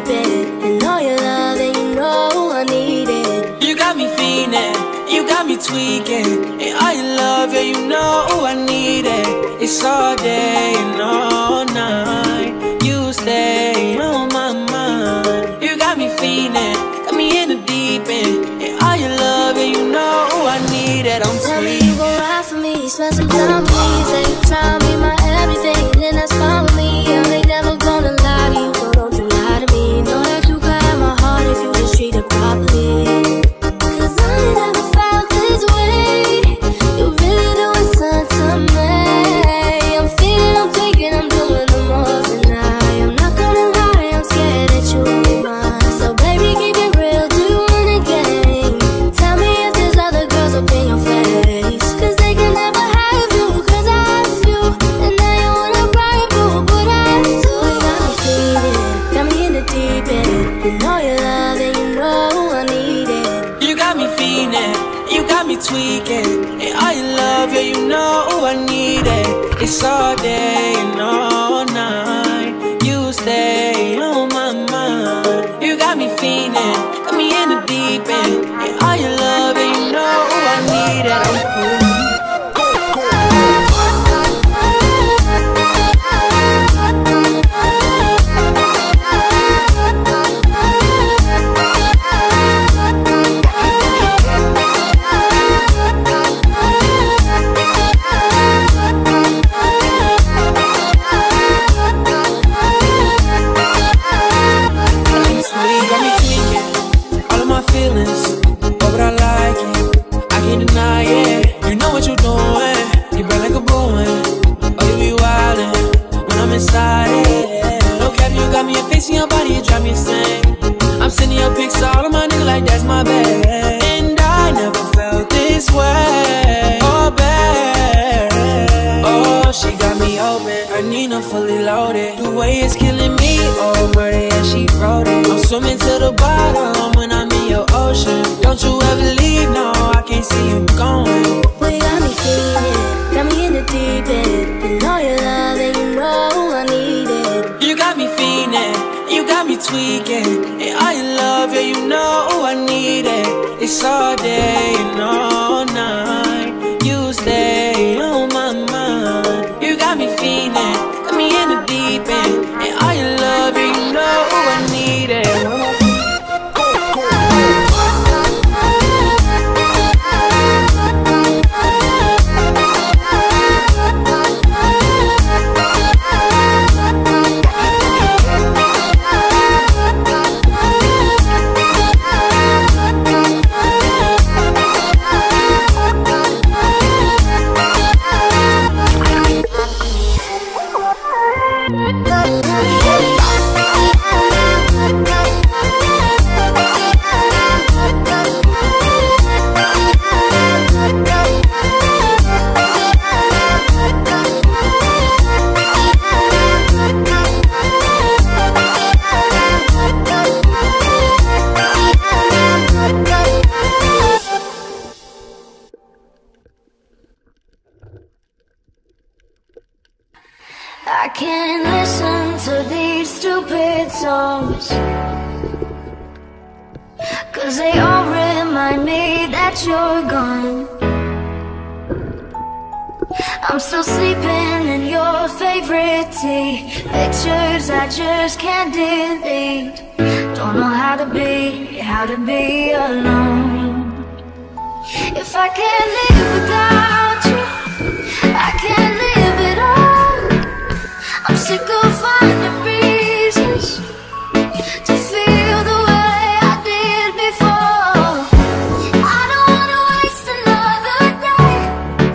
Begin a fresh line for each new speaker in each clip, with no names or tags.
deep end. And all your love, and you know I need it.
You got me feeling, you got me tweaking. And all your love, and you know I need it. It's all day and all night. You stay on my mind. You got me feeling, got me in the deep end. And all your love, and you know I need it. I'm
tell me
sweet.
you gon' ride for me, spend some time with me. Say you try to be my everything, then that's fine with me. I ain't never gonna lie to you, so don't you lie to me. Know that you can have my heart if you just treat it properly. Cause I ain't never felt this way. You really doing something to me. I'm feeling, I'm thinking, I'm doing the most tonight. I'm not gonna lie, I'm scared that you ain't mine. So baby, keep it real, do you want a game? Tell me if there's other girls up in your face. Cause they can never have you, cause I have you. And now you wanna ride, but I do. You got me feeling, got me in the deep end. You know your love, and you know I need it.
You got me feeling, you got me tweaking. And all your love, yeah, you know I need it. It's all day and all night. You stay on my mind. You got me feeling, got me in the deep end. And all your love, yeah, you know I need it. I'm sending your pics to all of my niggas like that's my bag. And I never felt this way. Oh, bad. Oh, she got me open. Her Nina fully loaded. The way it's killing me. Oh, murder, yeah, she wrote it. I'm swimming to the bottom when I'm in your ocean. Don't you ever leave, no, I can't see you going.
Well, you got me feeling, got me in the deep end. You know your love, and you know I need it.
You got me feeling, you got me tweaking. And all your love, yeah, you know I need it. It's all day and all night. You stay on my mind. You got me feeling, got me in the deep end. And all your love, yeah, you know I need it.
I can't listen to these stupid songs, 'cause they all remind me that you're gone. I'm still sleeping in your favorite tea. Pictures I just can't delete. Don't know how to be alone. If I can't live without you, I can't live at all. I'm sick of finding reasons to feel the way I did before. I don't wanna waste another day.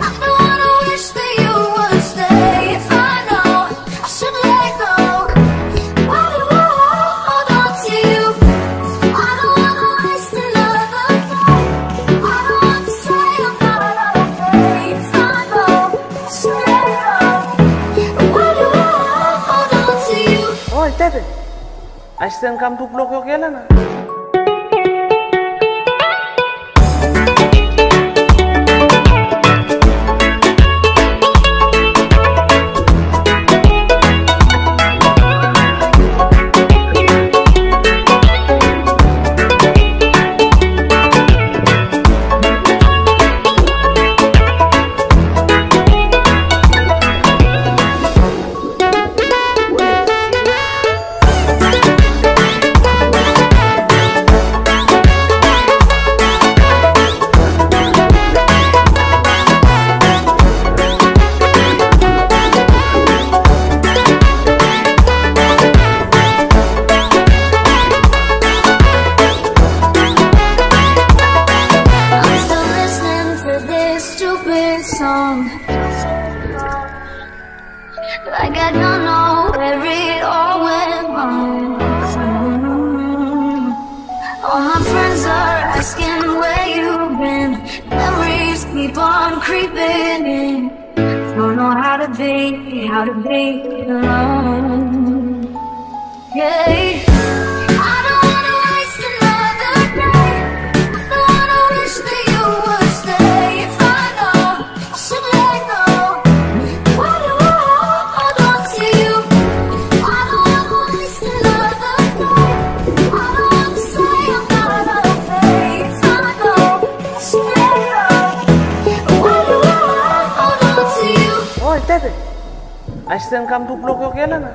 I don't wanna wish that you would stay. If I know I should let go, why do I hold on to you? I don't wanna waste another day. I don't want to say I'm not okay. If I know I should let go, why do I hold on to you?
Oi, Tete, Ashton come to block your kelana.
asking where you've been. Memories keep on creeping in. Don't know how to be alone. Yeah. I don't wanna waste another day. I don't wanna wish that you would stay. If I know, I should let go. Why do I hold on to you? I don't wanna waste another day. I don't wanna say I'm not okay. If I know, I should let go. Why do I hold on to you?
Oi, tete. Acho que tem tu bloqueou aquela, né?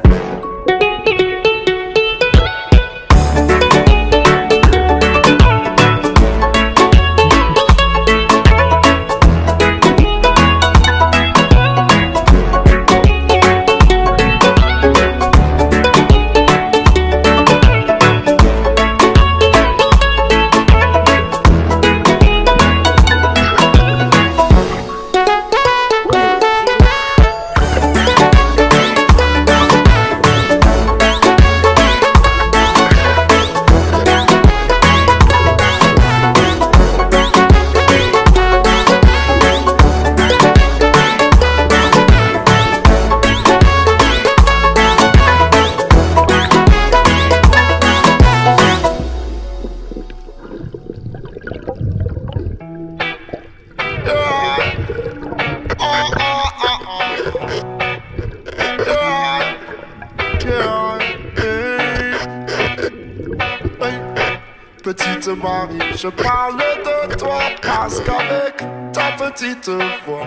Petite Marie, je parle de toi parce qu'avec ta petite voix,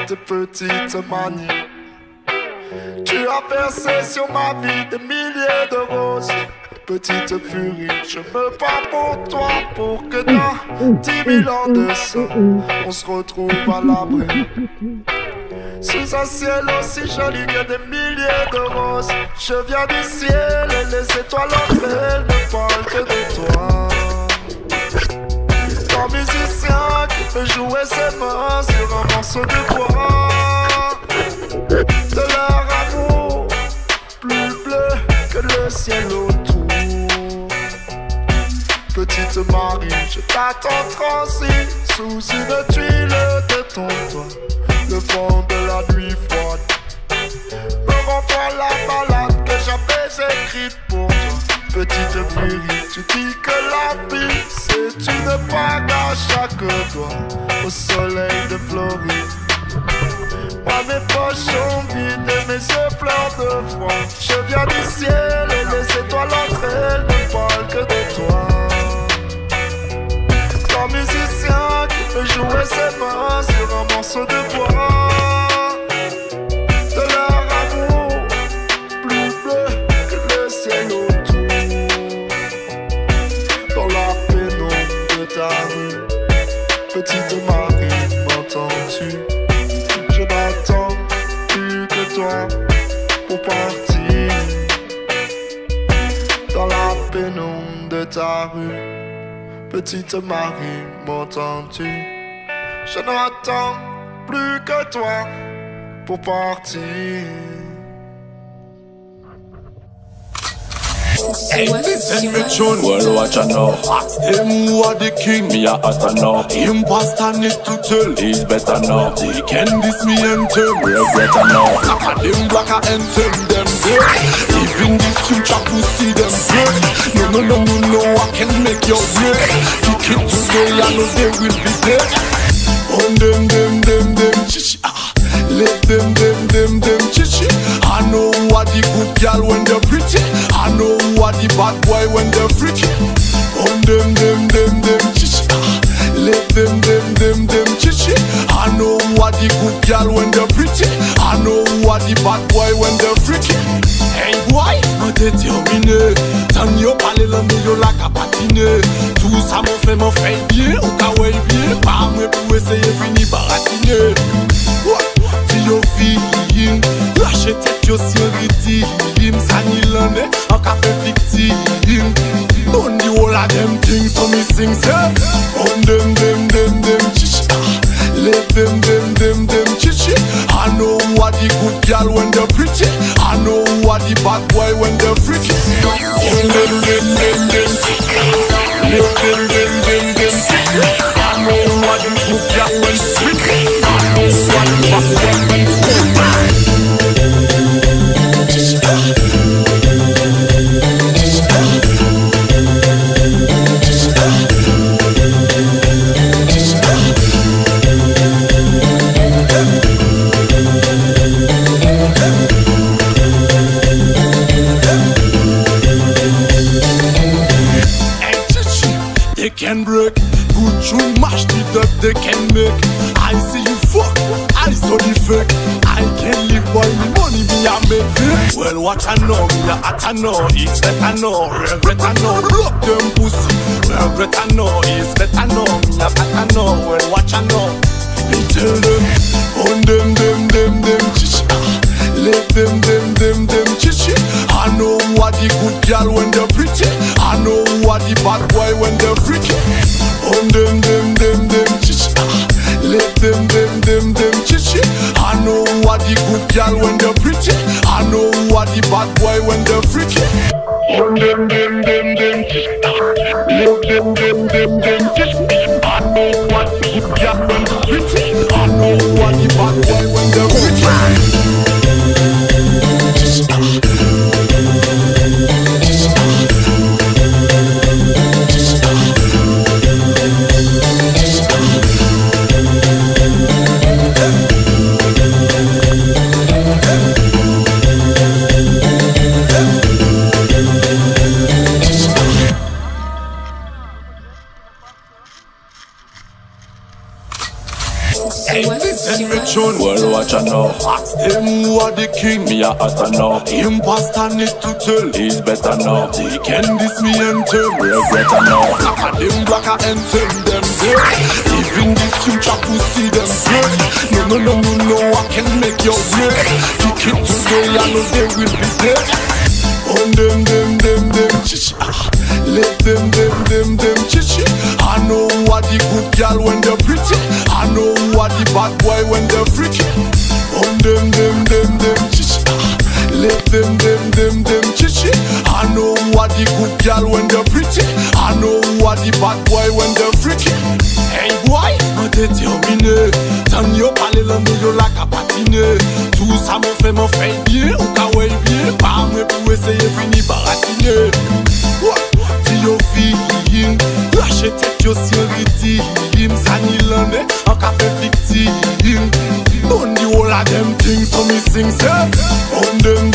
tes petites manies, tu as versé sur ma vie des milliers de roses. Petite furie, je me bats pour toi pour que dans 10 000 ans de sang, on se retrouve à l'abri. Sous un ciel aussi joli que des milliers de roses, je viens du ciel et les étoiles entre elles ne parlent que de toi. Un musicien qui peut jouer ses mains sur un morceau de bois. De leur amour plus bleu que le ciel autour. Petite Marie, je t'attends transi sous une tuile de ton toit. Le vent de la nuit froide me renvoie la balade que j'avais écrite pour toi. Petite furie, tu dis que la vie c'est une bague à chaque doigt au soleil de Floride. Moi mes poches sont vides et mes yeux pleurent de froid. Je viens du ciel et les étoiles entre elles ne parlent que de toi. Un musicien qui peut jouer ses mains sur un morceau de bois. De leur amour plus bleu que le ciel autour. Dans la pénombre de ta rue, petite Marie, m'entends-tu? Je n'attends plus que toi pour partir. Dans la pénombre de ta rue, petite Marie, m'entends-tu? Je n'attends plus que toi pour partir.
Hey, listen me tune. Well, watch out now. Ask them who are the king. Me a hotter now. Him pastor need to tell. He's better now. They can diss me and tell. We're better now. Look at them black and tell them dead. Even the future to see them dead. No, I can make your break. Kick it today, I know they will be dead. On them, chichi. Let them, chichi. I know what the good girl when they're pretty. I know what the bad boy when they're freaky. On them, chichi. Let them, chichi. I know what the good girl when they're pretty. I know what the bad boy when they're freaky. Hey boy, on déterminé. Tant yo parle l'année yo la ka patiner. Tout ça me fait bien, ou ka way bien. Pas moi pour essayer fini baratiner. Yo feeling, lâche tête yo si ridicule. Ça ni l'année, en ka fait victime. On the whole of them things, so me sing say. On them chichi. Let them chichi. I know what the good girl when they're pretty. I know what the bad boy when they're freaky. On them chichi. they can break. Good tune mash it up, they can make. I see you fuck, I saw the fake. I can live by the money me I make. Well, watch I know, me a hot I know, it's better know, regret I know, look them pussy. Well, regret I know, it's better know, me a hot I know. Well, watch I know, me tell them, on them, chichi. Let them, chichi. I know what the good girl when they're pretty. I know what the bad boy when they're freaky. On them, chichi. Let them, chichi. I know what the good girl when they're pretty. I know what the bad boy when they're freaky. On them, chichi. Let them, chichi. I know what the good girl when they're pretty. I know what the bad boy when they're freaky. Well, watch I know. Ask them who are the king, me a hot I know. Imposter need to tell, he's better now. They can diss me and tell, regret I know. Black a them, black a and tell them dead. Even the future pussy them dead. No, I can make your break. Kick it today, I know they will be dead. On them, chichi. Let them, chichi. I know what the good girl when they're pretty. I know what the bad boy when they're freaky. On them, chichi. Let them, chichi. I know what the good girl when they're pretty. I know what the bad boy when they're freaky. Hey boy, moi t'es terminé. T'en yo parler l'homme yo la capatine. Tout ça me fait bien ou kawaii bien. Pas me pour essayer fini baratiner. Ti yo film, lâche tête yo si ritim. Sani l'année, en café victime. On the whole of them things so me sing say. On them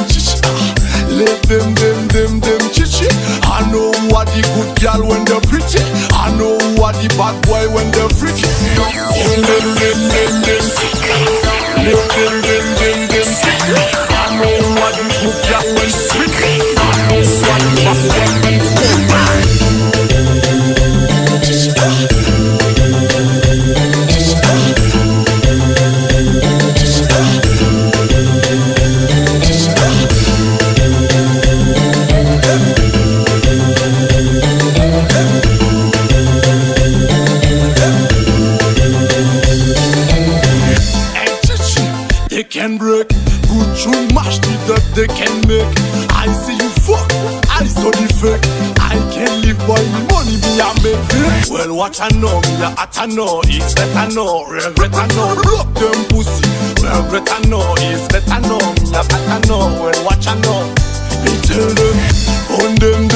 chichi. Let them chichi. I know what the good girl when they're pretty. I know what the bad boy when they're freaky. On them chichi. Let them chichi. I know what the good girl when they're pretty. I know what the bad boy when they're freaky. They can break, good tune mash it up, they can make. I see you fuck, I saw the fake. I can live by the money me I make. Well, watch I know, me a hot I know, it's better know, regret I know, look them pussy. Well, regret I know, it's better know, me a hot I know, well, watch I know. Me tell them, on them